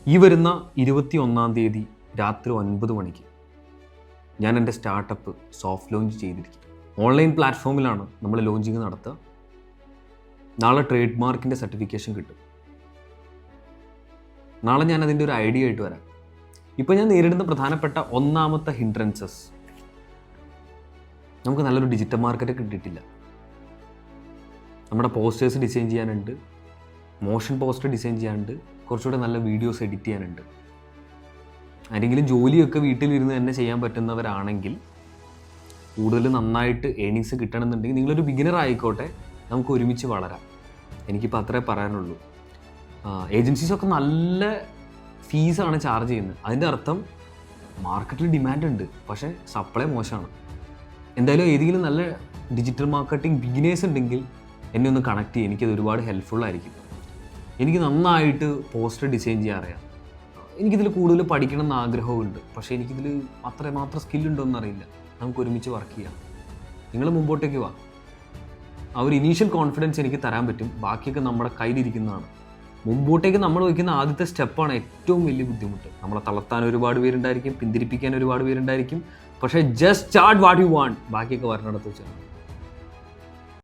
ഈ വരുന്ന 21-ാം തീയതി രാത്രി 9 മണിക്ക് ഞാൻ എൻ്റെ സ്റ്റാർട്ടപ്പ് സോഫ്റ്റ് ലോഞ്ച് ചെയ്തിരിക്കും. ഓൺലൈൻ പ്ലാറ്റ്ഫോമിലാണ് നമ്മൾ ലോഞ്ചിങ് നടത്തുക. നാളെ ട്രേഡ് മാർക്കിൻ്റെ സർട്ടിഫിക്കേഷൻ കിട്ടും. നാളെ ഞാൻ അതിൻ്റെ ഒരു ഐഡിയ ആയിട്ട് വരാം. ഇപ്പോൾ ഞാൻ നേരിടുന്ന പ്രധാനപ്പെട്ട ഒന്നാമത്തെ ഹിൻഡ്രൻസസ്, നമുക്ക് നല്ലൊരു ഡിജിറ്റൽ മാർക്കറ്റ് കിട്ടിയിട്ടില്ല. നമ്മുടെ പോസ്റ്റേഴ്സ് ഡിസൈൻ ചെയ്യാനുണ്ട്, മോഷൻ പോസ്റ്റർ ഡിസൈൻ ചെയ്യാനുണ്ട്, കുറച്ചുകൂടെ നല്ല വീഡിയോസ് എഡിറ്റ് ചെയ്യാനുണ്ട്. ആരെങ്കിലും ജോലിയൊക്കെ വീട്ടിലിരുന്ന് തന്നെ ചെയ്യാൻ പറ്റുന്നവരാണെങ്കിൽ, കൂടുതൽ നന്നായിട്ട് ഏണിങ്സ് കിട്ടണമെന്നുണ്ടെങ്കിൽ നിങ്ങളൊരു ബിഗിനർ ആയിക്കോട്ടെ, നമുക്ക് ഒരുമിച്ച് വളരാം. എനിക്കിപ്പോൾ അത്രേ പറയാനുള്ളൂ. ഏജൻസീസൊക്കെ നല്ല ഫീസാണ് ചാർജ് ചെയ്യുന്നത്. അതിൻ്റെ അർത്ഥം മാർക്കറ്റിൽ ഡിമാൻഡ് ഉണ്ട്, പക്ഷേ സപ്ലൈ മോശമാണ്. എന്തായാലും ഏതെങ്കിലും നല്ല ഡിജിറ്റൽ മാർക്കറ്റിംഗ് ബിഗിനേഴ്സ് ഉണ്ടെങ്കിൽ എന്നെ ഒന്ന് കണക്ട് ചെയ്യും. എനിക്കത് ഒരുപാട് ഹെൽപ്ഫുള്ളായിരിക്കും. എനിക്ക് നന്നായിട്ട് പോസ്റ്റർ ഡിസൈൻ ചെയ്യാൻ അറിയാം. എനിക്കിതിൽ കൂടുതൽ പഠിക്കണം എന്ന് ആഗ്രഹമുണ്ട്, പക്ഷേ എനിക്കിതിൽ അത്രമാത്രം സ്കില്ലുണ്ടോ എന്നറിയില്ല. നമുക്ക് ഒരുമിച്ച് വർക്ക് ചെയ്യാം. നിങ്ങൾ മുമ്പോട്ടേക്ക് വാ. ആ ഒരു ഇനീഷ്യൽ കോൺഫിഡൻസ് എനിക്ക് തരാൻ പറ്റും. ബാക്കിയൊക്കെ നമ്മുടെ കയ്യിലിരിക്കുന്നതാണ്. മുമ്പോട്ടേക്ക് നമ്മൾ വയ്ക്കുന്ന ആദ്യത്തെ സ്റ്റെപ്പാണ് ഏറ്റവും വലിയ ബുദ്ധിമുട്ട്. നമ്മളെ തളർത്താൻ ഒരുപാട് പേരുണ്ടായിരിക്കും, പിന്തിരിപ്പിക്കാൻ ഒരുപാട് പേരുണ്ടായിരിക്കും. പക്ഷേ just start what you want. ബാക്കിയൊക്കെ വരണടത്ത് വെച്ചാൽ